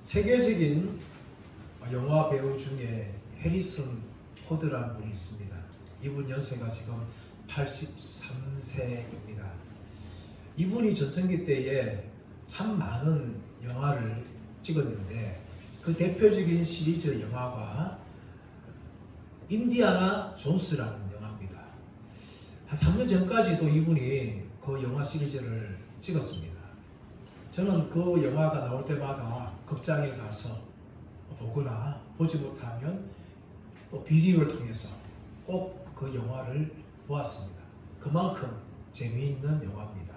세계적인 영화 배우 중에 해리슨 포드라는 분이 있습니다. 이분 연세가 지금 83세입니다. 이분이 전성기 때에 참 많은 영화를 찍었는데 그 대표적인 시리즈 영화가 인디아나 존스라는 영화입니다. 한 3년 전까지도 이분이 그 영화 시리즈를 찍었습니다. 저는 그 영화가 나올 때마다 극장에 가서 보거나 보지 못하면 또 비디오를 통해서 꼭 그 영화를 보았습니다. 그만큼 재미있는 영화입니다.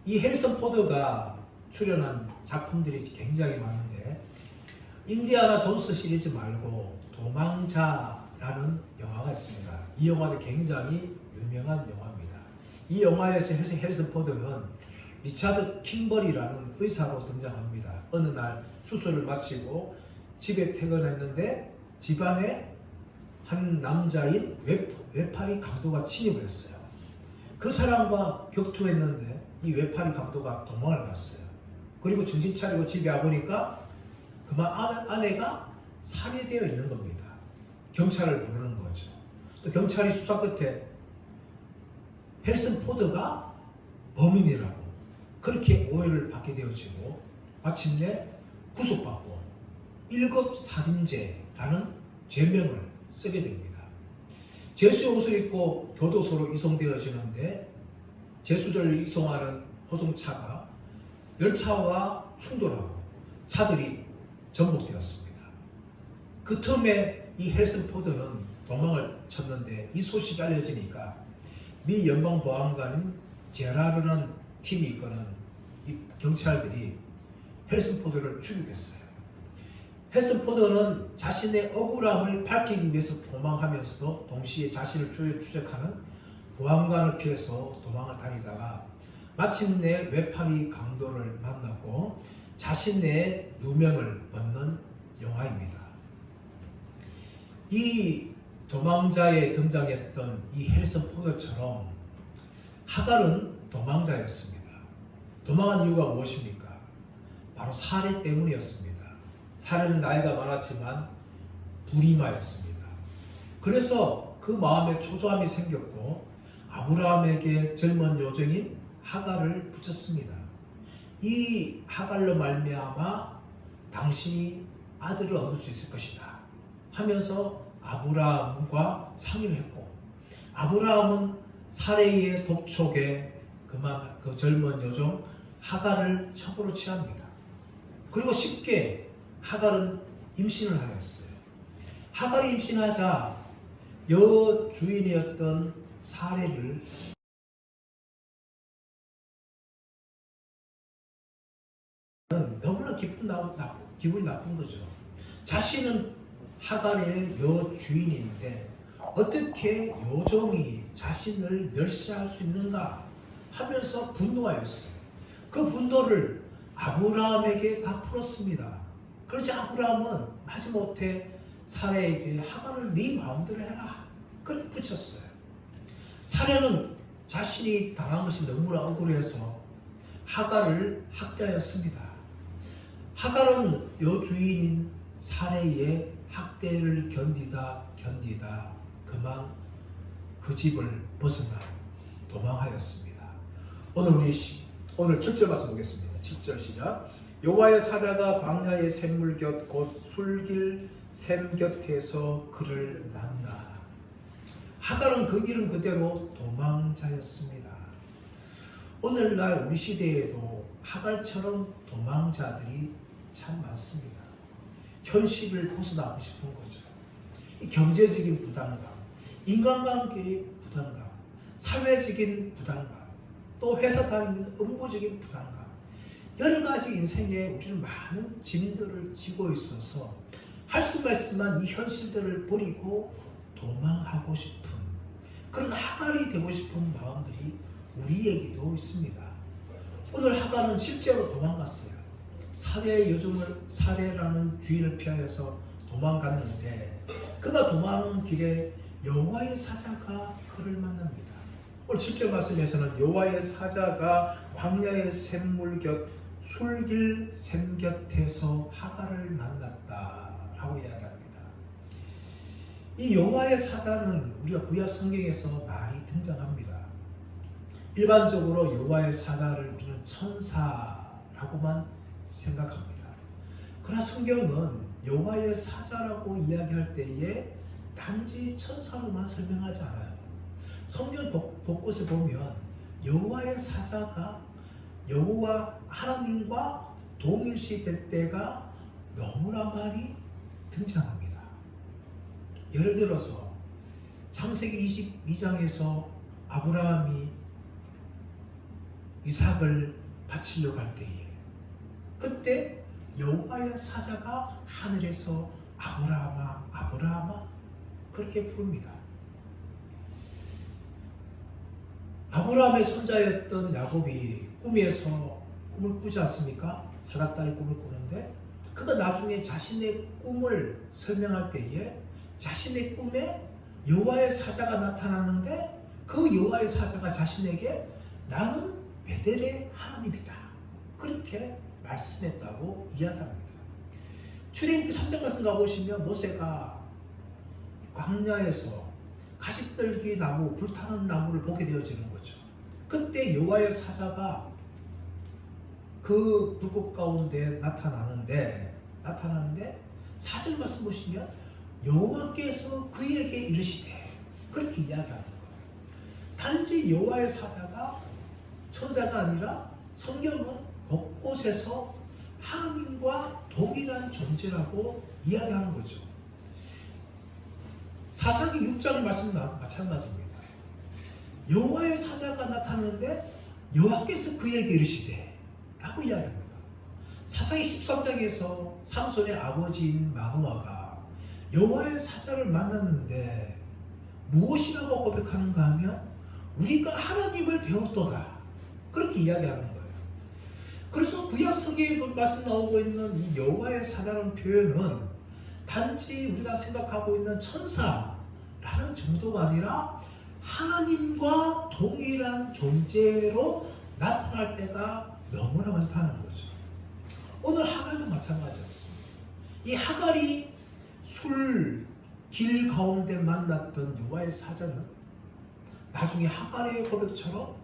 이 해리슨 포드가 출연한 작품들이 굉장히 많은데 인디아나 존스 시리즈 말고 도망자라는 영화가 있습니다. 이 영화도 굉장히 유명한 영화입니다. 이 영화에서 해리슨 포드는 리차드 킴버리라는 의사로 등장합니다. 어느 날 수술을 마치고 집에 퇴근했는데 집안에 한 남자인 외파리 강도가 침입을 했어요. 그 사람과 격투했는데 이 외파리 강도가 도망을 갔어요. 그리고 정신 차리고 집에 와보니까 그만 아내가 살해되어 있는 겁니다. 경찰을 부르는 거죠. 또 경찰이 수사 끝에 해리슨 포드가 범인이라고 그렇게 오해를 받게 되어지고 마침내 구속받고 1급 살인죄라는 죄명을 쓰게 됩니다. 죄수의 옷을 입고 교도소로 이송되어지는데 죄수들을 이송하는 호송차가 열차와 충돌하고 차들이 전복되었습니다. 그 틈에 이 해리슨 포드는 도망을 쳤는데 이 소식이 알려지니까 미 연방보안관인 제라르라는 팀이 이끄는 이 경찰들이 해리슨 포드를 추격했어요. 해리슨 포드는 자신의 억울함을 밝히기 위해서 도망하면서도 동시에 자신을 추적하는 보안관을 피해서 도망을 다니다가 마침내 외파리 강도를 만났고 자신의 누명을 벗는 영화입니다. 이 도망자에 등장했던 이 해리슨 포드처럼 하갈은 도망자였습니다. 도망한 이유가 무엇입니까? 바로 살해 때문이었습니다. 살해는 나이가 많았지만 불임하였습니다. 그래서 그 마음에 초조함이 생겼고 아브라함에게 젊은 요정인 하갈을 붙였습니다. 이 하갈로 말미암아 당신이 아들을 얻을 수 있을 것이다 하면서 아브라함과 상의를 했고 아브라함은 살해의 독촉에 그만 그 젊은 여종 하갈을 첩으로 취합니다. 그리고 쉽게 하갈은 임신을 하였어요. 하갈이 임신하자 여주인이었던 사레를 너무나 기분이 나쁜 거죠. 자신은 하갈의 여주인인데 어떻게 요정이 자신을 멸시할 수 있는가 하면서 분노하였어요. 그 분노를 아브라함에게 다 풀었습니다. 그러자 아브라함은 마지못해 사레에게 하갈을 네 마음대로 해라 그렇게 붙였어요. 사레는 자신이 당한 것이 너무나 억울해서 하갈을 학대하였습니다. 하갈은 여주인인 사레의 학대를 견디다 그만 그 집을 벗어나 도망하였습니다. 오늘 7절 말씀 보겠습니다. 7절 시작. 여호와의 사자가 광야의 샘물 곁 곧 술길 샘 곁에서 그를 만나. 하갈은 그 길은 그대로 도망자였습니다. 오늘날 우리 시대에도 하갈처럼 도망자들이 참 많습니다. 현실을 벗어나고 싶은 거죠. 경제적인 부담감, 인간관계의 부담감, 사회적인 부담감, 또 회사 다니는 업무적인 부담감, 여러 가지 인생에 우리는 많은 짐들을 지고 있어서 할 수만 있으면 이 현실들을 버리고 도망하고 싶은 그런 하갈이 되고 싶은 마음들이 우리에게도 있습니다. 오늘 하갈은 실제로 도망갔어요. 사레라는 주인을 피하여서 도망갔는데 그가 도망하는 길에 여호와의 사자가 그를 만납니다. 오늘 7절 말씀에서는 여호와의 사자가 광야의 샘물 곁 술길 샘 곁에서 하갈을 만났다라고 이야기합니다. 이 여호와의 사자는 우리가 구약 성경에서 많이 등장합니다. 일반적으로 여호와의 사자를 우리는 천사라고만 생각합니다. 그러나 성경은 여호와의 사자라고 이야기할 때에 단지 천사로만 설명하지 않아요. 성경 곳곳에 보면 여호와의 사자가 여호와 하나님과 동일시 될 때가 너무나 많이 등장합니다. 예를 들어서 창세기 22장에서 아브라함이 이삭을 바치려고 할 때에 그때 여호와의 사자가 하늘에서 아브라함아 아브라함아 그렇게 부릅니다. 아브라함의 손자였던 야곱이 꿈에서 꿈을 꾸지 않습니까? 사닥다리 꿈을 꾸는데 그가 나중에 자신의 꿈을 설명할 때에 자신의 꿈에 여호와의 사자가 나타나는데 그 여호와의 사자가 자신에게 나는 베델의 하나님이다 그렇게 말씀했다고 이야기합니다. 출애굽기 3장 말씀 가보시면 모세가 광야에서 가시떨기 나무, 불타는 나무를 보게 되어지는 거죠. 그때 여호와의 사자가 그 불꽃 가운데 나타나는데 4절 말씀 보시면 여호와께서 그에게 이르시되 그렇게 이야기하는 거예요. 단지 여호와의 사자가 천사가 아니라 성경은 곳곳에서 하나님과 동일한 존재라고 이야기하는 거죠. 사사기 6장 말씀과 마찬가지입니다. 여호와의 사자가 나타나는데 여호와께서 그에게 이르시되 라고 이야기합니다. 사사기 13장에서 삼손의 아버지인 마노아가 여호와의 사자를 만났는데 무엇이라고 고백하는가 하면 우리가 하나님을 배웠도다 그렇게 이야기하는 거예요. 그래서 구약 성경에 말씀 나오고 있는 이 여호와의 사자라는 표현은 단지 우리가 생각하고 있는 천사라는 정도가 아니라 하나님과 동일한 존재로 나타날 때가 너무나 많다는 거죠. 오늘 하갈도 마찬가지였습니다. 이 하갈이 길 가운데 만났던 여호와의 사자는 나중에 하갈의 고백처럼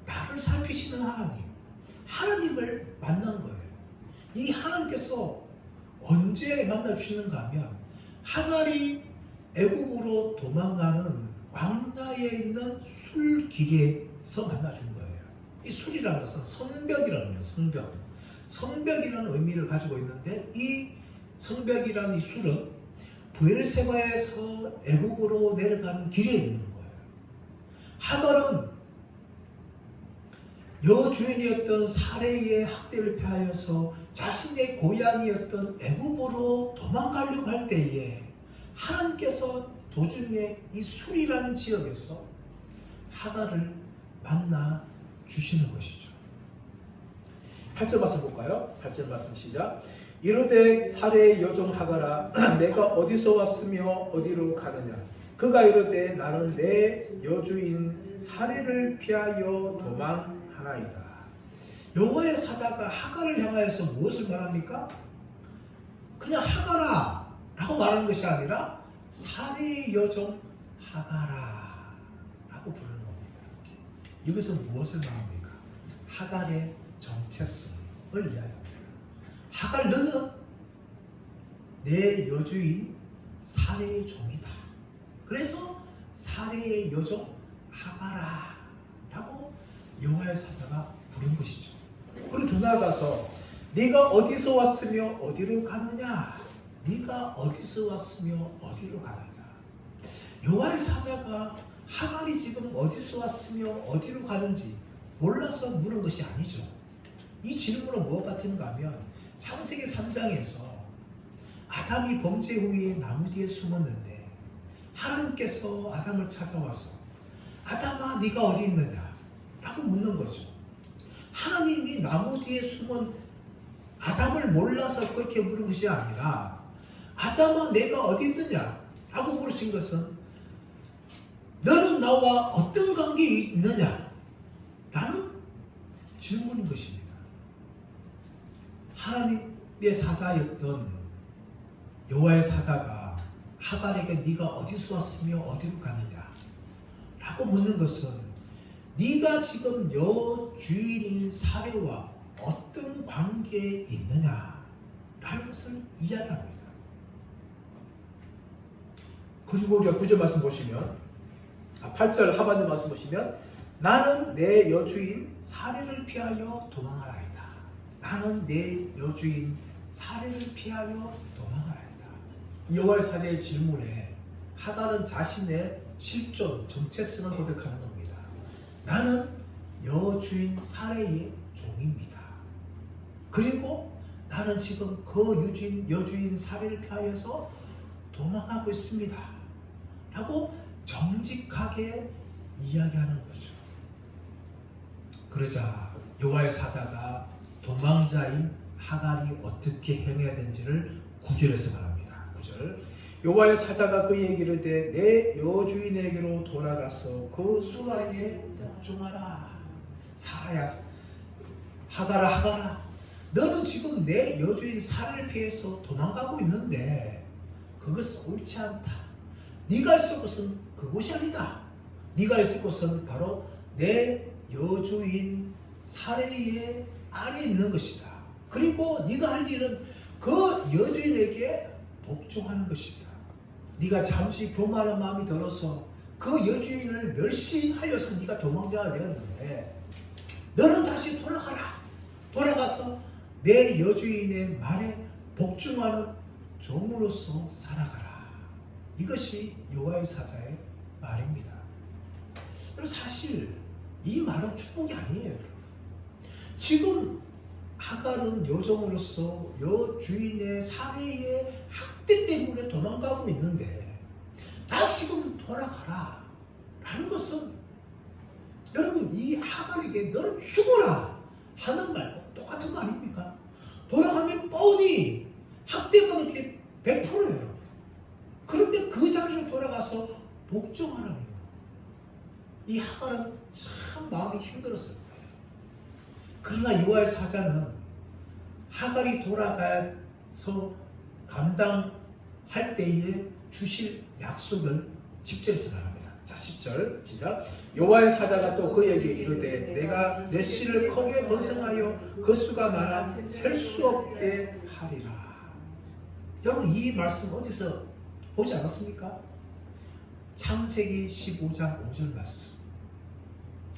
나를 살피시는 하나님을 만난 거예요. 이 하나님께서 언제 만나주시는가 하면 하갈이 애굽으로 도망가는 광야에 있는 술길에서 만나준 거예요. 이 술이라는 것은 성벽이라는 거예요. 성벽이라는 의미를 가지고 있는데 이 성벽이라는 이 술은 브엘세바에서 애굽으로 내려가는 길에 있는 거예요. 하갈은 여주인이었던 사레의 학대를 피하여서 자신의 고향이었던 애굽으로 도망가려고 할 때에 하나님께서 도중에 이 술이라는 지역에서 하갈을 만나 주시는 것이죠. 8절 말씀 볼까요? 8절 말씀 시작. 이르되 사레의 여종 하갈아 내가 어디서 왔으며 어디로 가느냐. 그가 이르되 나는 내 여주인 사레를 피하여 도망하나이다. 여호와의 사자가 하갈을 향하여서 무엇을 말합니까? 그냥 하갈아 라고 말하는 것이 아니라 사레의 여종 하갈아 라고 부르는 겁니다. 이것은 무엇을 말합니까? 하갈의 정체성을 이야기합니다. 하갈 너는 내 여주인 사레의 종이다. 그래서 사레의 여종 하갈아 라고 여호와의 사자가 부른 것이죠. 그리고 더 나아가서 네가 어디서 왔으며 어디로 가느냐. 네가 어디서 왔으며 어디로 가느냐. 여호와의 사자가 하갈이 지금 어디서 왔으며 어디로 가는지 몰라서 물은 것이 아니죠. 이 질문은 무엇 같은가 하면 창세기 3장에서 아담이 범죄 후에 나무 뒤에 숨었는데 하나님께서 아담을 찾아와서 아담아 네가 어디 있느냐 라고 묻는 거죠. 하나님이 나무 뒤에 숨은 아담을 몰라서 그렇게 물은 것이 아니라 아담아 내가 어디 있느냐 라고 물으신 것은 너는 나와 어떤 관계에 있느냐 라는 질문인 것입니다. 하나님의 사자였던 여호와의 사자가 하갈에게 네가 어디서 왔으며 어디로 가느냐 라고 묻는 것은 네가 지금 여주인인 사례와 어떤 관계에 있느냐 라는 것을 이야기합니다. 그리고 우리가 9절 말씀 보시면 8절 하반절 말씀 보시면 나는 내 여주인 사례를 피하여 도망하라이다. 나는 내 여주인 사례를 피하여 도망하라이다. 여호와의 사자의 질문에 하갈은 자신의 실존, 정체성을 고백하는 겁니다. 나는 여주인 사례의 종입니다. 그리고 나는 지금 그 여주인 사례를 피하여서 도망하고 있습니다. 라고 정직하게 이야기하는 거죠. 그러자 여호와의 사자가 도망자인 하갈이 어떻게 행해야 되는지를 9절에서 말합니다. 9절 여호와의 사자가 그에게 이르되 내 여주인에게로 돌아가서 그 수하에 복종하라. 사라야 하갈아 너는 지금 내 여주인 사례를 피해서 도망가고 있는데 그것은 옳지 않다. 네가 있을 곳은 그곳이 아니다. 네가 있을 곳은 바로 내 여주인 사례의 안에 있는 것이다. 그리고 네가 할 일은 그 여주인에게 복종하는 것이다. 네가 잠시 교만한 마음이 들어서 그 여주인을 멸시하여서 네가 도망자가 되었는데 너는 다시 돌아가라. 돌아가서 내 여주인의 말에 복종하는 종으로서 살아가라. 이것이 여호와의 사자의 말입니다. 사실 이 말은 축복이 아니에요. 지금 하갈은 여종으로서 여주인의 사례의 학대 때문에 도망가고 있는데 다시금 돌아가라 라는 것은 여러분 이 하갈에게 너는 죽어라 하는 말과 똑같은 거 아닙니까? 돌아가면 뻔히 학대가 이렇게 100%예요. 그런데 그 자리로 돌아가서 복종하라는 거예요. 이 하갈은 참 마음이 힘들었을 거예요. 그러나 여호와의 사자는 하갈이 돌아가서 감당할 때에 주실 약속을 10절에서 말합니다. 자, 10절 시작. 여호와의 사자가 또 그에게 이르되 내가 내 씨를 크게 번성하여 그 수가 많아 셀 수 없게 하리라. 여러분 이 말씀 어디서 보지 않았습니까? 창세기 15장 5절 말씀.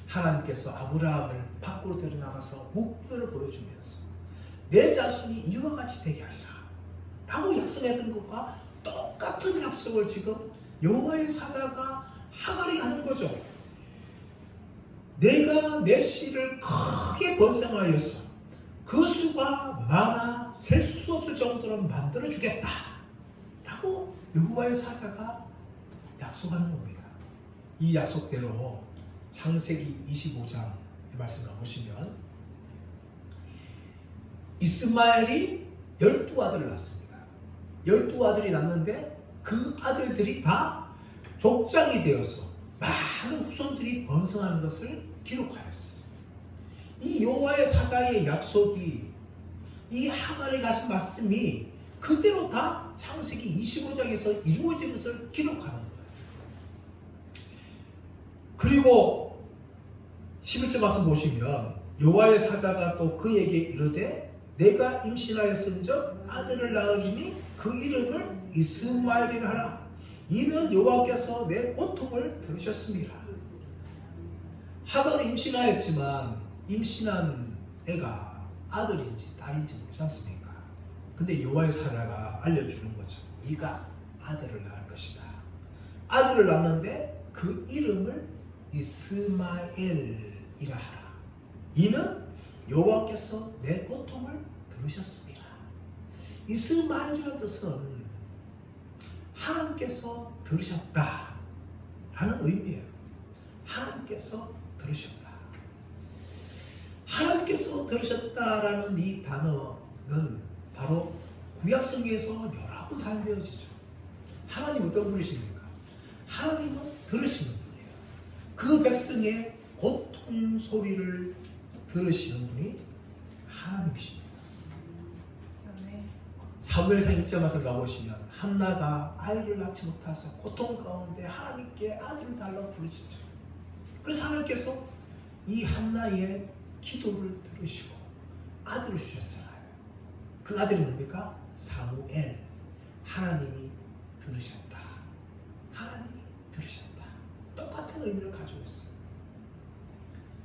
하나님께서 아브라함을 밖으로 데려나가서 목표를 보여주면서 내 자손이 이와 같이 되게 하리라 라고 약속했던 것과 똑같은 약속을 지금 여호와의 사자가 하갈이 하는 거죠. 내가 내 씨를 크게 번성하여서 그 수가 많아 셀 수 없을 정도로 만들어 주겠다 라고 여호와의 사자가 약속하는 겁니다. 이 약속대로 창세기 25장 말씀 가보시면 이스마엘이 12아들을 낳습니다. 12아들이 낳는데 그 아들들이 다 족장이 되어서 많은 후손들이 번성하는 것을 기록하였어요. 이 여호와의 사자의 약속이 이 하갈에 가신 말씀이 그대로 다 창세기 25장에서 이루어진 것을 기록하는 거예요. 그리고 11절 말씀 보시면 여호와의 사자가 또 그에게 이르되 내가 임신하였은즉 아들을 낳으리니 그 이름을 이스마엘이라 하라. 이는 여호와께서 내 고통을 들으셨습니다. 하갈이 임신하였지만 임신한 애가 아들인지 딸인지 모르지 않습니까? 근데 여호와의 사자가 알려주는 거죠. 네가 아들을 낳을 것이다. 아들을 낳는데 그 이름을 이스마엘이라 하라. 이는 여호와께서 내 고통을 들으셨습니다. 이스마엘이라는 뜻은 하나님께서 들으셨다 라는 의미예요. 하나님께서 들으셨다. 하나님께서 들으셨다라는 이 단어는 바로 구약성경에서 여러 번 사용되어지죠. 하나님 어떤 분이십니까? 하나님은 들으시는 분이에요. 그 백성의 고통 소리를 들으시는 분이 하나님이십니다. 사무엘상 1장에서 가보시면 한나가 아이를 낳지 못해서 고통 가운데 하나님께 아들을 달라고 부르시죠. 그래서 하나님께서 이 한나의 기도를 들으시고 아들을 주셨잖아요. 그 아들이 뭡니까? 사무엘. 하나님이 들으셨다. 하나님이 들으셨다. 똑같은 의미를 가지고 있어요.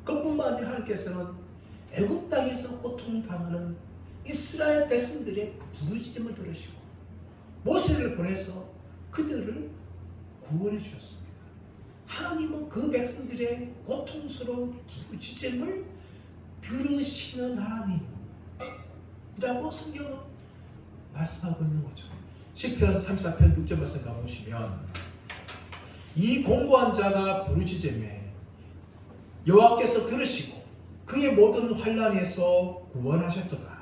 그뿐만 아니라 하나님께서는 애굽 땅에서 고통당하는 이스라엘 백성들의 부르짖음을 들으시고 모세를 보내서 그들을 구원해 주셨습니다. 하나님은 그 백성들의 고통스러운 부르짖음을 들으시는 하나님이라고 성경은 말씀하고 있는 거죠. 시편 34편 6절 말씀 가보시면 이 공고한 자가 부르짖음에 여호와께서 들으시고 그의 모든 환난에서 구원하셨도다.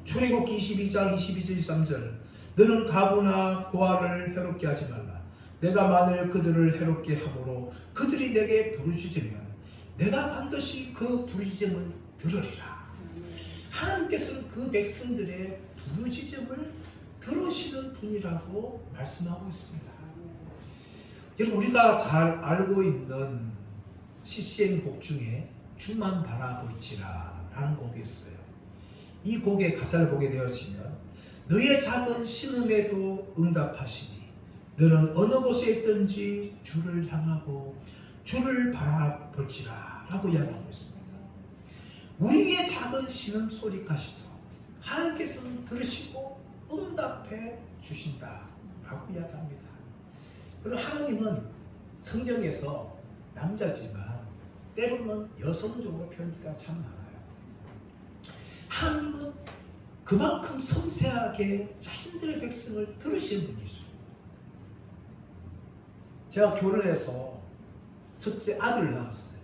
출애굽기 22장 22절 23절 너는 가부나 고아를 해롭게 하지 말라. 내가 만일 그들을 해롭게 하므로 그들이 내게 부르짖으면 내가 반드시 그 부르짖음을 들으리라. 하나님께서는 그 백성들의 부르짖음을 들으시는 분이라고 말씀하고 있습니다. 여러분, 우리가 잘 알고 있는 CCM 곡 중에 주만 바라고 있지라 라는 곡이 있어요. 이 곡의 가사를 보게 되어지면 너의 작은 신음에도 응답하시니 너는 어느 곳에 있든지 주를 향하고 주를 바라볼지라 라고 이야기하고 있습니다. 우리의 작은 신음 소리까지도 하나님께서는 들으시고 응답해 주신다 라고 이야기합니다. 그리고 하나님은 성경에서 남자지만 때로는 여성적으로 표현되기가 참 많아요. 하나님은 그만큼 섬세하게 자신들의 백성을 들으시는 분이죠. 제가 결혼해서 첫째 아들을 낳았어요.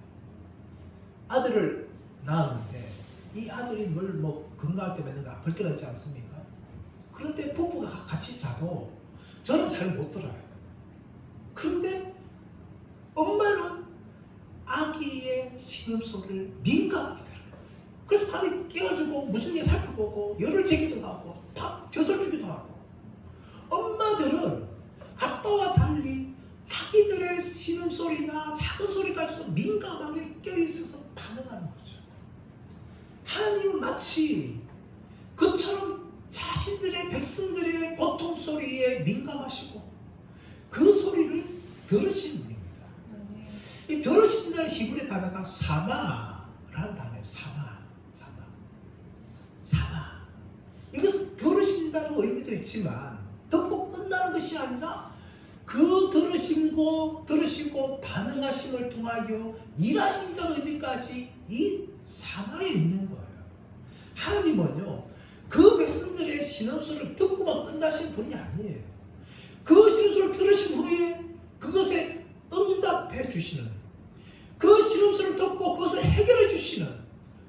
아들을 낳았는데 이 아들이 뭘 건강할 때 맨날 아플 때가 있지 않습니까? 그런데 부부가 같이 자도 저는 잘 못 들어요. 그런데 엄마는 아기의 신음소리를 민감하게 들어요. 그래서 밤에 깨워주고 무슨 일 살펴보고 열을 재기도 하고 젖을 주기도 하고. 엄마들은 아빠와 달리 아기들의 신음소리나 작은 소리까지도 민감하게 깨어있어서 반응하는 거죠. 하나님은 마치 그처럼 자신들의 백성들의 고통소리에 민감하시고 그 소리를 들으시는 분입니다. 이 들으신다는 히브리 단어가 사마라는 단어예요. 사마. 이것은 들으신다는 의미도 있지만 듣고 끝나는 것이 아니라 그 들으시고 반응하심을 통하여 일하신다는 의미까지 이 사마에 있는 거예요. 하나님은요, 그 백성들의 신음소리를 듣고만 끝나신 분이 아니에요. 그 신음소리를 들으신 후에 그것에 응답해 주시는, 그 신음소리를 듣고 그것을 해결해 주시는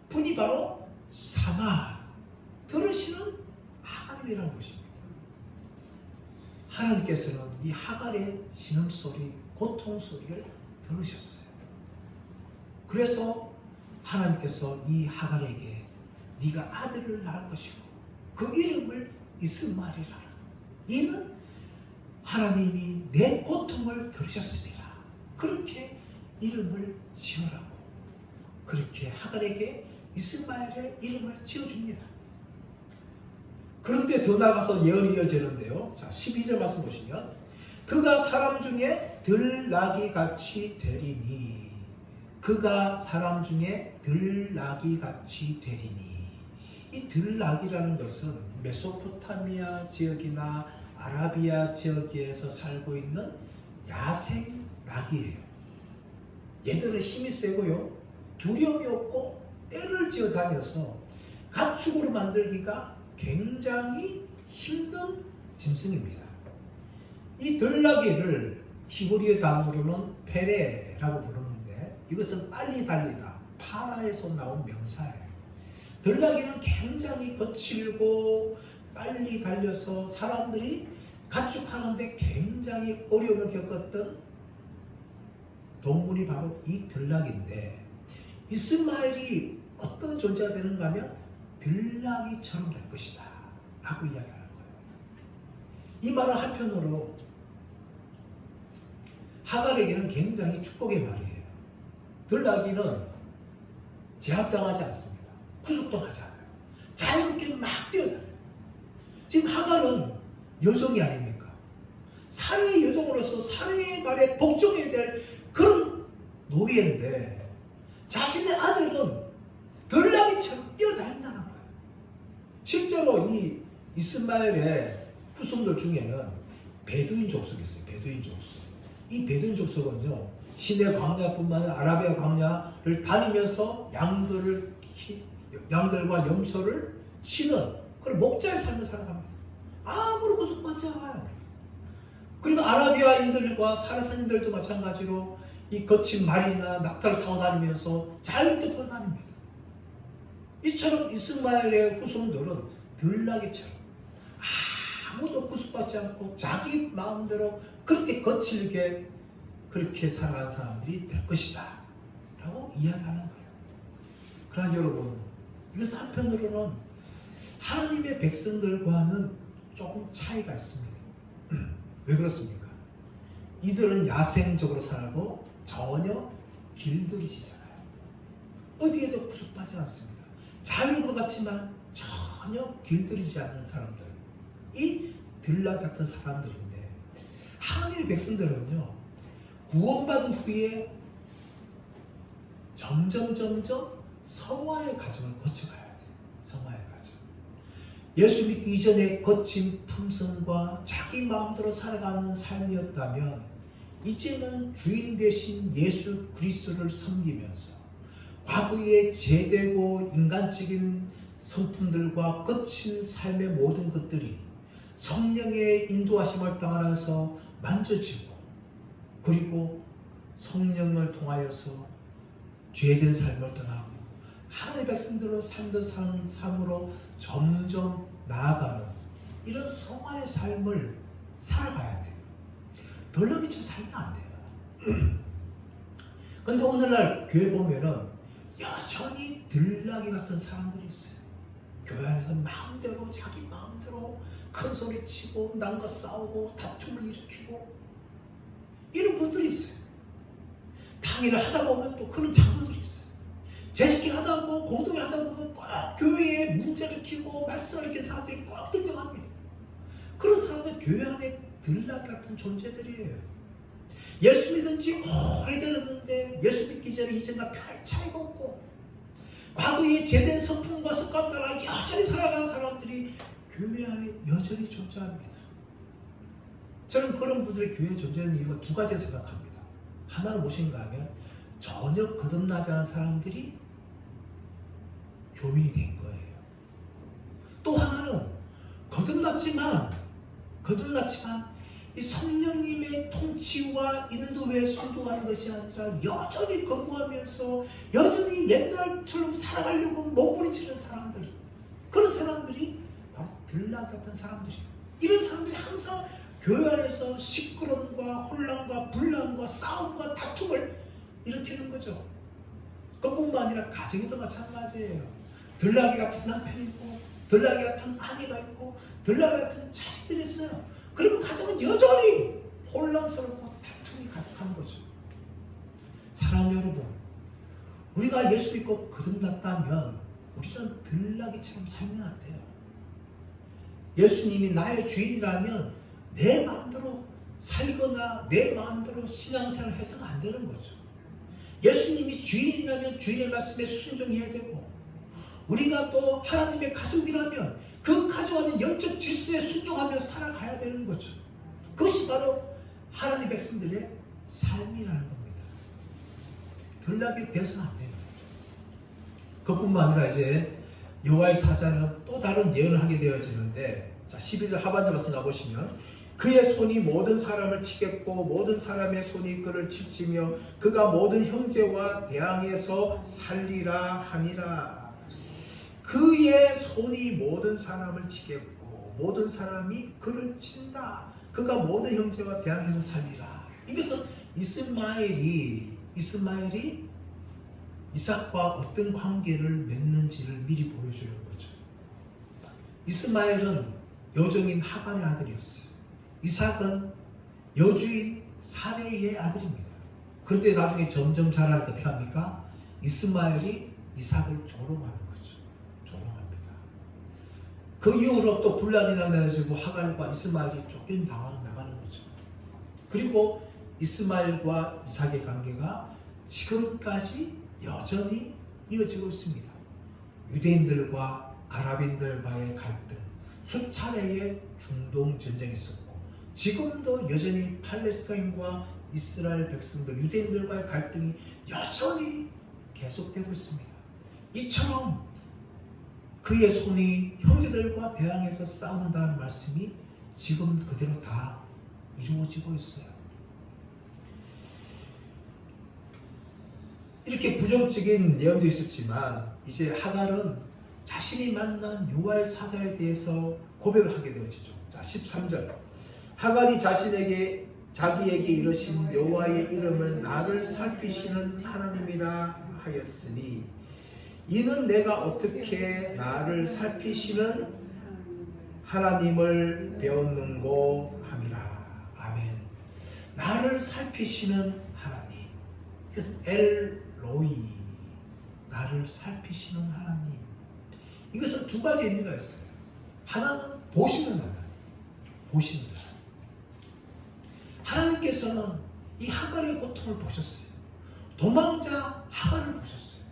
분이 바로 사마, 들으시는 하나님이라는 것입니다. 하나님께서는 이 하갈의 신음소리, 고통소리를 들으셨어요. 그래서 하나님께서 이 하갈에게 네가 아들을 낳을 것이고 그 이름을 이스마엘이라. 이는 하나님이 내 고통을 들으셨습니다. 그렇게 이름을 지으라고. 그렇게 하갈에게 이스마엘의 이름을 지어줍니다. 그런데 더 나아가서 예언이 이어지는데요. 자, 12절 말씀 보시면 그가 사람 중에 들나귀 같이 되리니, 그가 사람 중에 들나귀 같이 되리니. 이 들나귀라는 것은 메소포타미아 지역이나 아라비아 지역에서 살고 있는 야생 나귀예요. 얘들은 힘이 세고요, 두려움이 없고 떼를 지어 다녀서 가축으로 만들기가 굉장히 힘든 짐승입니다. 이 들나귀를 히브리어 단어로는 페레라고 부르는데 이것은 빨리 달리다, 파라에서 나온 명사예요. 들나귀는 굉장히 거칠고 빨리 달려서 사람들이 가축하는데 굉장히 어려움을 겪었던 동물이 바로 이 들나귀인데, 이스마엘이 어떤 존재가 되는가 하면 들나귀처럼 될 것이다 라고 이야기하는 거예요. 이 말은 한편으로 하갈에게는 굉장히 축복의 말이에요. 들나귀는 제압당하지 않습니다. 구속당하지 않아요. 자유롭게 막 뛰어다녀요. 지금 하갈은 여종이 아닙니까? 사내의 여종으로서 사내의 말에 복종해야 될 그런 노예인데 자신의 아들은 들나귀처럼 뛰어다닌다는 거예요. 실제로 이 이스마엘의 후손들 중에는 베두인 족속이 있어요. 베두인 족속. 이 베두인 족속은요, 시내 광야뿐만 아니라 아라비아 광야를 다니면서 양들과 염소를 치는 그런 목자의 삶을 살아갑니다. 아무런 구속받지 않아요. 그리고 아라비아인들과 사라사인들도 마찬가지로 이 거친 말이나 낙타를 타고 다니면서 자유롭게 돌아다닙니다. 이처럼 이스마엘의 후손들은 들나귀처럼 아무도 구속받지 않고 자기 마음대로 그렇게 거칠게 그렇게 살아가는 사람들이 될 것이다 라고 이야기하는 거예요. 그러나 여러분, 이것은 한편으로는 하나님의 백성들과는 조금 차이가 있습니다. 왜 그렇습니까? 이들은 야생적으로 살고 전혀 길들이지잖아요. 어디에도 구속받지 않습니다. 자유로운 것 같지만 전혀 길들이지 않는 사람들, 이 들나귀 같은 사람들인데, 하나님의 백성들은요, 구원받은 후에 점점 성화의 과정을 거쳐가야 돼요. 성화의 과정. 예수 믿기 이전에 거친 품성과 자기 마음대로 살아가는 삶이었다면 이제는 주인 되신 예수 그리스도를 섬기면서 과거의 죄되고 인간적인 성품들과 거친 삶의 모든 것들이 성령의 인도하심을 따라서 만져지고, 그리고 성령을 통하여서 죄된 삶을 떠나고 하나님의 백성들로 살던 삶으로 점점 나아가는 이런 성화의 삶을 살아가야 돼요. 들나귀처럼 살면 안 돼요. 그런데 오늘날 교회 보면은 여전히 들나귀 같은 사람들이 있어요. 교회 안에서 마음대로 자기 마음대로 큰 소리 치고 남과 싸우고 다툼을 일으키고 이런 분들이 있어요. 당일을 하다 보면 또 그런 장로들이 있어요. 재직길 하다 보면, 공동을 하다 보면 꼭 교회에 문제를 키고 말씀을 이렇게 사람들이 꼭 등장합니다. 그런 사람들 교회 안에 들나귀 같은 존재들이에요. 예수 믿은 지 오래되었는데 예수 믿기 전에 이전과 별 차이가 없고, 과거의 제된 성품과 습관 따라 여전히 살아가는 사람들이 교회 안에 여전히 존재합니다. 저는 그런 분들이 교회에 존재하는 이유가 두 가지를 생각합니다. 하나는 무엇인가 하면 전혀 거듭나지 않은 사람들이 교인이 된 거예요. 또 하나는 거듭났지만 이 성령님의 통치와 인도에 순종하는 것이 아니라 여전히 거부하면서 여전히 옛날처럼 살아가려고 몸부림치는 사람들, 그런 사람들이 바로 들나귀 같은 사람들이에요. 이런 사람들이 항상 교회 안에서 시끄러움과 혼란과 분란과 싸움과 다툼을 일으키는 거죠. 그뿐만 아니라 가정에도 마찬가지예요. 들나귀 같은 남편이 있고, 들나귀 같은 아내가 있고, 들나귀 같은 자식들이 있어요. 그리고 가정은 여전히 혼란스럽고 다툼이 가득한 거죠. 사랑 여러분, 우리가 예수 믿고 거듭났다면 우리는 들나귀처럼 살면 안 돼요. 예수님이 나의 주인이라면 내 마음대로 살거나 내 마음대로 신앙생활을 해서는 안 되는 거죠. 예수님이 주인이라면 주인의 말씀에 순종해야 되고, 우리가 또 하나님의 가족이라면 그 가족 안에 영적 질서에 순종하며 살아가야 되는 거죠. 그것이 바로 하나님의 백성들의 삶이라는 겁니다. 들나귀 되어서는 안 돼요. 그뿐만 아니라 이제 여호와의 사자는 또 다른 예언을 하게 되어지는데, 자 12절 하반절 말씀 가보시면, 그의 손이 모든 사람을 치겠고 모든 사람의 손이 그를 칠지며 그가 모든 형제와 대항해서 살리라 하니라. 그의 손이 모든 사람을 치겠고 모든 사람이 그를 친다. 그가 모든 형제와 대항해서 살리라. 이것은 이스마엘이 이삭과 어떤 관계를 맺는지를 미리 보여주는 거죠. 이스마엘은 여종인 하갈의 아들이었어요. 이삭은 여주인 사레의 아들입니다. 그런데 나중에 점점 자라니까 어떻게 합니까? 이스마엘이 이삭을 조롱하는 거죠. 조롱합니다. 그 이후로 또 분란이 나가지고 하갈과 이스마엘이 쫓겨나가는 거죠. 그리고 이스마엘과 이삭의 관계가 지금까지 여전히 이어지고 있습니다. 유대인들과 아랍인들과의 갈등, 수차례의 중동 전쟁이 있었고, 지금도 여전히 팔레스타인과 이스라엘 백성들, 유대인들과의 갈등이 여전히 계속되고 있습니다. 이처럼 그의 손이 형제들과 대항해서 싸운다는 말씀이 지금 그대로 다 이루어지고 있어요. 이렇게 부정적인 예언도 있었지만 이제 하갈은 자신이 만난 유알 사자에 대해서 고백을 하게 되어지죠. 자, 13절. 하갈이 자기에게 이르신 여호와의 이름을 나를 살피시는 하나님이라 하였으니 이는 내가 어떻게 나를 살피시는 하나님을 배웠는고 함이라. 아멘. 나를 살피시는 하나님. 이것은 엘로이, 나를 살피시는 하나님. 이것은 두 가지 의미가 있어요. 하나는 보시는 하나님, 보시는 하나님. 하나님께서는 이 하갈의 고통을 보셨어요. 도망자 하갈을 보셨어요.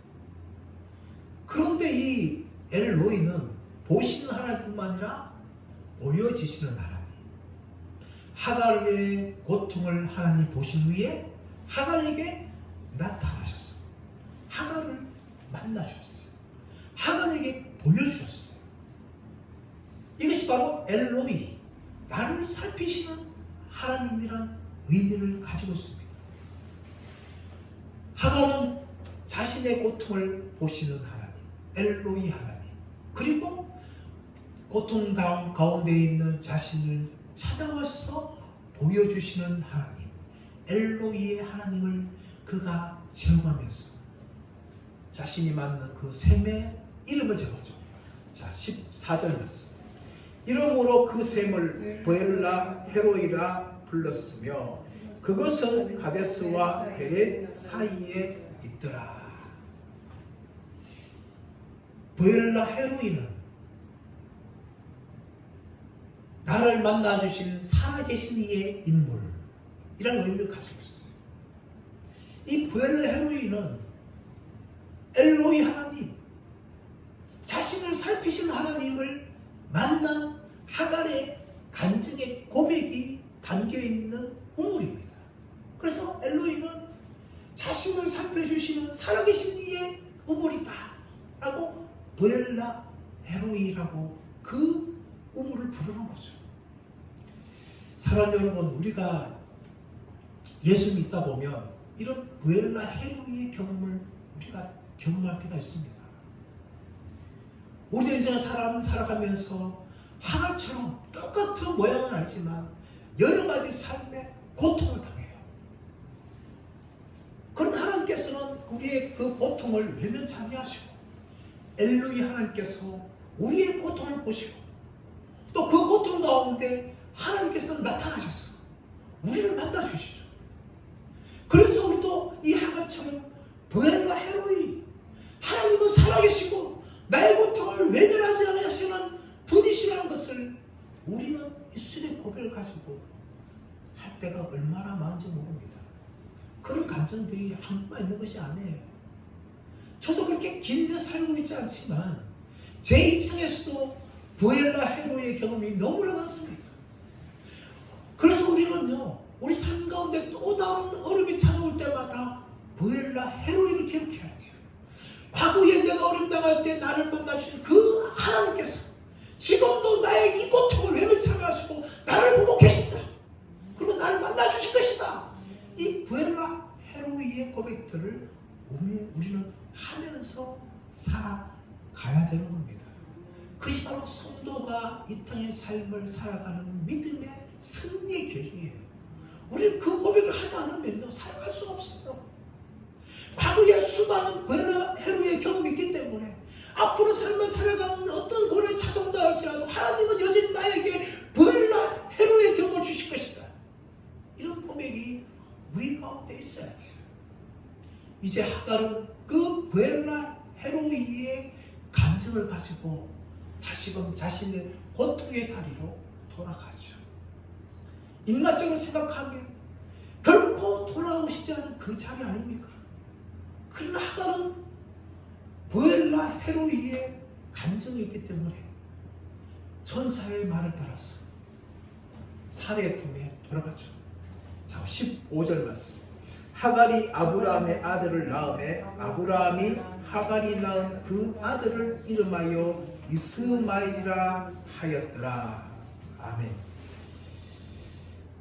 그런데 이 엘로이는 보시는 하나님뿐만 아니라 보여지시는 하나님. 하갈의 고통을 하나님 보신 후에 하갈에게 나타나셨어요. 하갈을 만나주셨어요. 하갈에게 보여주셨어요. 이것이 바로 엘로이, 나를 살피시는 하나님이란 의미를 가지고 있습니다. 하갈은 자신의 고통을 보시는 하나님, 엘로이 하나님, 그리고 고통 가운데 있는 자신을 찾아와서 보여주시는 하나님, 엘로이의 하나님을 그가 제어하면서 자신이 만난 그 샘의 이름을 적어줘. 자, 14절 말씀. 이름으로 그 샘을 브엘라 헤로이라 불렀으며 그것은 가데스와 베렛 사이에 있더라. 브엘라 헤로이는 나를 만나주신 살아계신 이의 인물이라는 의미를 가지고 있어요. 이 브엘라 헤로이는 엘로이 하나님, 자신을 살피신 하나님을 만난 하갈의 간증의 고백이 담겨있는 우물입니다. 그래서 엘로이는 자신을 살펴주시는 살아계신 이의 우물이다 라고 브엘라 헤로이라고 그 우물을 부르는 거죠. 사랑하는 여러분, 우리가 예수 믿다 보면 이런 브엘라 헤로이의 경험을 우리가 경험할 때가 있습니다. 우리들 인생을 살아가면서 하갈처럼 똑같은 모양은 아니지만 여러 가지 삶의 고통을 당해요. 그런데 하나님께서는 우리의 그 고통을 외면치 하시고 엘로이 하나님께서 우리의 고통을 보시고 또 그 고통 가운데 하나님께서 나타나셔서 우리를 만나주시죠. 그래서 우리도 이 하갈처럼 브엘라 헤로이, 하나님은 살아계시고 나의 고통을 외면하지 않으시는 분이시라는 것을 우리는 입술의 고백을 가지고 할 때가 얼마나 많은지 모릅니다. 그런 감정들이 한국에 있는 것이 아니에요. 저도 그렇게 긴 세 살고 있지 않지만 제 인생에서도 브엘라 헤로의 경험이 너무나 많습니다. 그래서 우리는요, 우리 삶 가운데 또 다른 어려움이 찾아올 때마다 브엘라 헤로이를 기억해야 돼요. 과거에 내가 어려움 당할 때 나를 만나주신 그 하나님께서 지금도 나의 이 고통을 외면치 하시고 나를 보고 계신다. 그리고 나를 만나주실 것이다. 이 브엘라 헤로이의 고백들을 우리는 하면서 살아가야 되는 겁니다. 그것이 바로 성도가 이 땅의 삶을 살아가는 믿음의 승리의 계기예요. 우리는 그 고백을 하지 않으면 살아갈 수 없어요. 과거에 수많은 브엘라 헤로이의 경험이 있기 때문에 앞으로 삶을 살아가는 어떤 고난이 찾아온다 할지라도 하나님은 여전히 나에게 브엘라 헤로이의 경험을 주시고 이제 하갈은 그 부엘라 헤로이의 감정을 가지고 다시금 자신의 고통의 자리로 돌아가죠. 인간적으로 생각하면 결코 돌아오고 싶지 않은 그 자리 아닙니까? 그러나 하갈은 부엘라 헤로이의 감정이 있기 때문에 천사의 말을 따라서 사례의 품에 돌아가죠. 자, 15절 말씀. 하갈이 아브라함의 아들을 낳음에 아브라함이 하갈이 낳은 그 아들을 이름하여 이스마엘이라 하였더라. 아멘.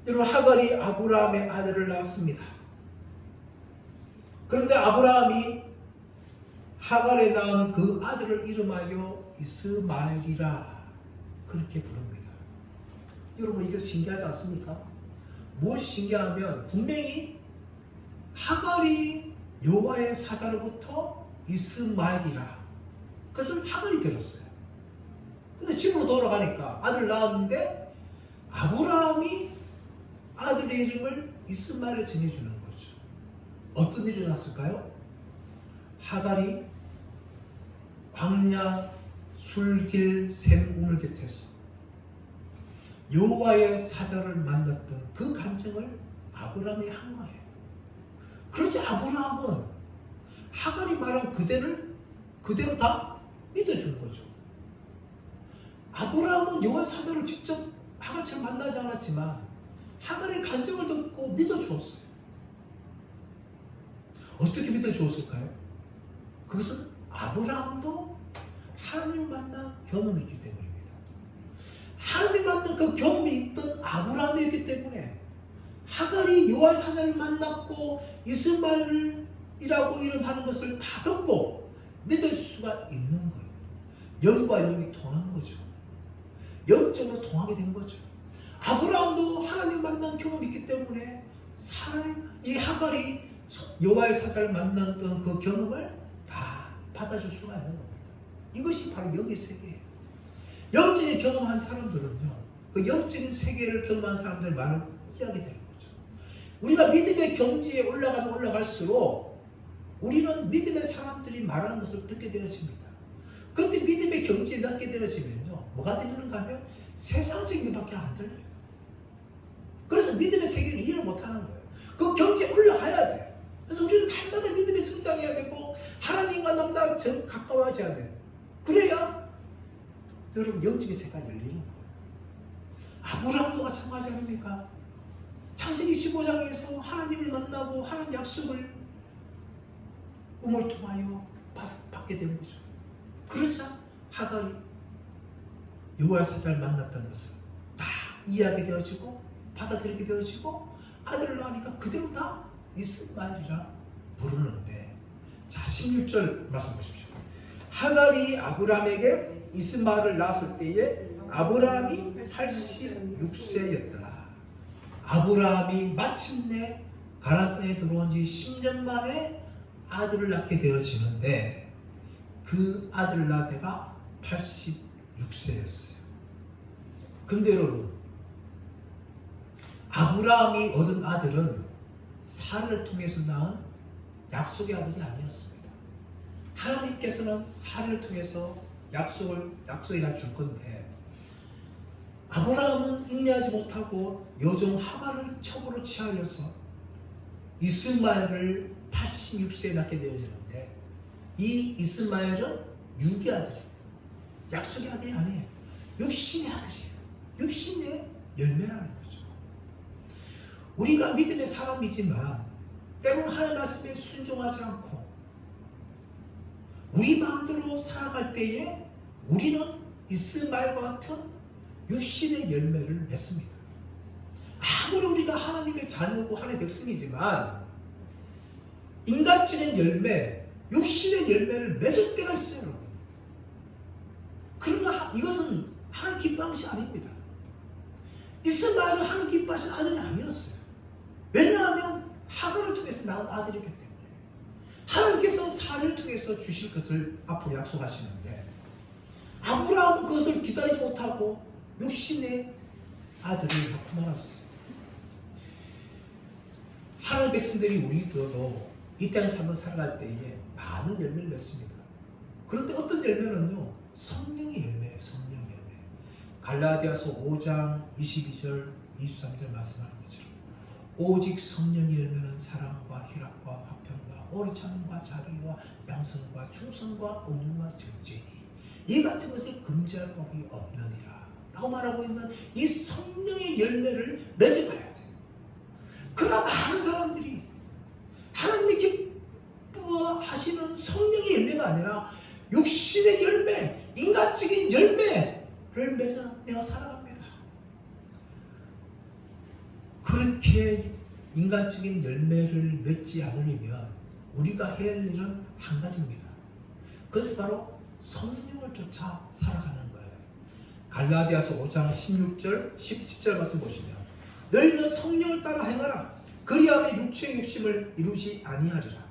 여러분, 하갈이 아브라함의 아들을 낳았습니다. 그런데 아브라함이 하갈에 낳은 그 아들을 이름하여 이스마엘이라 그렇게 부릅니다. 여러분, 이게 신기하지 않습니까? 무엇이 신기하면 분명히 하갈이 여호와의 사자로부터 이스마엘이라 그것을 하갈이 들었어요. 근데 집으로 돌아가니까 아들 낳았는데 아브라함이 아들의 이름을 이스마엘을 정해주는 거죠. 어떤 일이 났을까요? 하갈이 광야 술길 샘우물 곁에서 여호와의 사자를 만났던 그 감정을 아브라함이 한 거예요. 그렇지 아브라함은 하갈이 말한 그대로 다 믿어준 거죠. 아브라함은 여호와의 사자를 직접 하갈처럼 만나지 않았지만 하갈의 감정을 듣고 믿어주었어요. 어떻게 믿어주었을까요? 그것은 아브라함도 하나님을 만난 경험이 있기 때문입니다. 하나님 만난 그 경험이 있던 아브라함이었기 때문에 하갈이 여호와의 사자를 만났고 이스마엘이라고 이름하는 것을 다 듣고 믿을 수가 있는 거예요. 영과 영이 통한 거죠. 영적으로 통하게 된 거죠. 아브라함도 하나님 만난 경험이 있기 때문에 이 하갈이 여호와의 사자를 만났던 그 경험을 다 받아줄 수가 있는 겁니다. 이것이 바로 영의 세계예요. 영적인 경험한 사람들은요, 그 영적인 세계를 경험한 사람들의 말을 이해하게 되는 거죠. 우리가 믿음의 경지에 올라가면 올라갈수록 우리는 믿음의 사람들이 말하는 것을 듣게 되어집니다. 그런데 믿음의 경지에 낮게 되어지면요, 뭐가 들리는가 하면 세상적인 것밖에 안 들려요. 그래서 믿음의 세계를 이해를 못하는 거예요. 그 경지에 올라가야 돼요. 그래서 우리는 날마다 믿음이 성장해야 되고 하나님과 남과 가까워져야 돼요. 그래야 여러분 영적인 세계가 열리는 거예요. 아브라함도 마찬가지 아닙니까? 창세기 15장에서 하나님을 만나고 하나님 약속을 꿈을 통하여 받게 된 거죠. 그렇자 하갈이 여호와의 사자를 만났던 것을 다 이해하게 되어지고 받아들이게 되어지고 아들을 낳으니까 그대로 다 이스마엘이라 부르는데, 자 16절 말씀 보십시오. 하갈이 아브라함에게 이스마엘을 낳았을 때에 아브라함이 86세였더라. 아브라함이 마침내 가나안 땅에 들어온 지 10년 만에 아들을 낳게 되어지는데 그 아들을 낳을 때가 86세였어요. 근데 여러분, 아브라함이 얻은 아들은 사라를 통해서 낳은 약속의 아들이 아니었습니다. 하나님께서는 사라를 통해서 약속이 다 줄 건데 아브라함은 인내하지 못하고 여종 하갈을 첩으로 취하여서 이스마엘을 86세에 낳게 되어지는데 이 이스마엘은 육의 아들입니다. 약속의 아들이 아니에요. 육신의 아들이에요. 육신의 열매라는 거죠. 우리가 믿음의 사람이지만 때로는 하나님 말씀에 순종하지 않고 우리 마음대로 살아갈 때에 우리는 이스마엘과 같은 육신의 열매를 맺습니다. 아무리 우리가 하나님의 자녀고 하나님의 백성이지만 인간적인 열매, 육신의 열매를 맺을 때가 있어요, 여러분. 그러나 이것은 하나님 기뻐하는 것이 아닙니다. 이스마엘은 하나님 기뻐하신 아들이 아니었어요. 왜냐하면 하갈을 통해서 낳은 아들이기 때문에 하나님께서 사례를 통해서 주실 것을 앞으로 약속하시는데 아브라함은 그것을 기다리지 못하고 육신의 아들을 낳고 말았어요. 하나님의 백성들이 우리들도 이 땅의 삶을 살아갈 때에 많은 열매를 맺습니다. 그런데 어떤 열매는요, 성령의 열매예요. 성령의 열매. 갈라디아서 5장 22절 23절 말씀하는 것처럼 오직 성령의 열매는 사랑과 희락과 화평과 오래 참음과 자비와 양선과 충성과 온유와 절제니 이 같은 것을 금지할 법이 없느니라 라고 말하고 있는 이 성령의 열매를 맺어가야 돼요. 그러나 많은 사람들이 하나님이 기뻐하시는 성령의 열매가 아니라 육신의 열매, 인간적인 열매를 맺어 살아갑니다. 그렇게 인간적인 열매를 맺지 않으려면 우리가 해야 할 일은 한 가지입니다. 그것이 바로 성령을 쫓아 살아가는 거예요. 갈라디아서 5장 16절, 17절 말씀 보시면 너희는 성령을 따라 행하라. 그리하면 육체의 욕심을 이루지 아니하리라.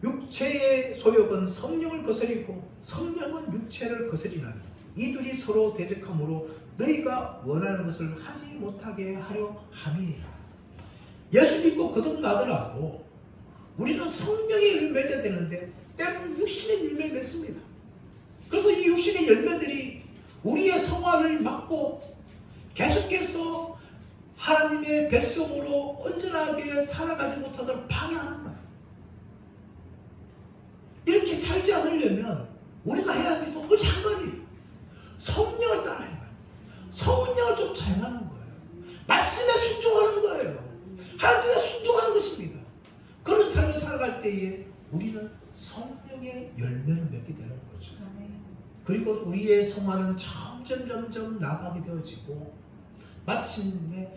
육체의 소욕은 성령을 거스리고 성령은 육체를 거스리나니 이들이 서로 대적함으로 너희가 원하는 것을 하지 못하게 하려 함이니라. 예수 믿고 거듭나더라도 우리는 성령의 열매를 맺어야 되는데 때로는 육신의 열매를 맺습니다. 그래서 이 육신의 열매들이 우리의 성화를 막고 계속해서 하나님의 백성으로 온전하게 살아가지 못하도록 방해하는 거예요. 이렇게 살지 않으려면 우리가 해야 할 게 오직 한 가지, 성령을 따라 행하는 거예요. 성령을 쫓아 행하는 거예요. 말씀에 순종하는 거예요. 하나님께 순종하는 것입니다. 그런 삶을 살아갈 때에 우리는 성령의 열매를 맺게 되는 거죠. 그리고 우리의 성화는 점점 나아가게 되어지고 마침내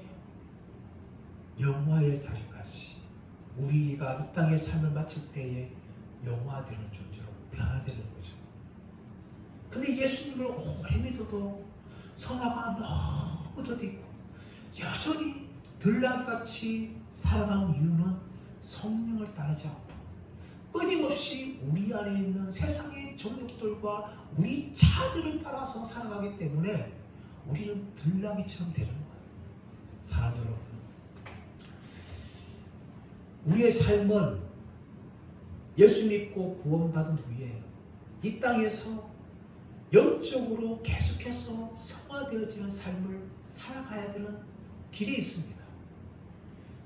영화의 자리까지 우리가 이 땅의 삶을 마칠 때에 영화되는 존재로 변화되는 거죠. 근데 예수님을 오래 믿어도 성화가 너무 더디고 여전히 들락같이 살아가는 이유는 성령을 따르지 않고 끊임없이 우리 안에 있는 세상의 정욕들과 우리 자들을 따라서 살아가기 때문에 우리는 들락이처럼 되는 거예요. 사랑 여러분, 우리의 삶은 예수 믿고 구원받은 후에 이 땅에서 영적으로 계속해서 성화되어지는 삶을 살아가야 되는 길이 있습니다.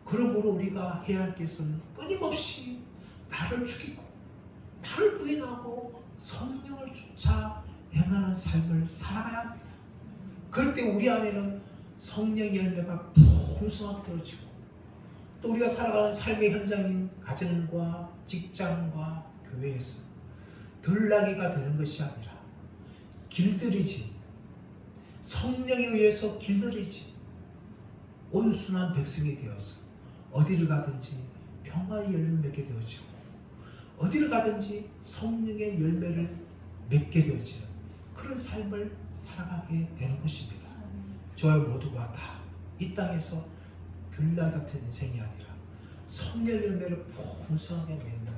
그러므로 우리가 해야 할 것은 끊임없이 나를 죽이고 나를 부인하고 성령을 쫓아 행하는 삶을 살아가야 합니다. 그럴 때 우리 안에는 성령의 열매가 풍성하게 되어지고 또 우리가 살아가는 삶의 현장인 가정과 직장과 교회에서 들나귀가 되는 것이 아니라 길들이지, 성령에 의해서 길들이지 온순한 백성이 되어서 어디를 가든지 평화의 열매를 맺게 되어지고 어디를 가든지 성령의 열매를 맺게 되어지는 그런 삶을 살아가게 되는 것입니다. 저와 모두가 다 이 땅에서 들나귀 같은 인생이 아니라 성령의 열매를 풍성하게 맺는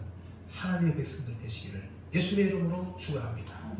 하나님의 백성들 되시기를 예수님의 이름으로 축원합니다.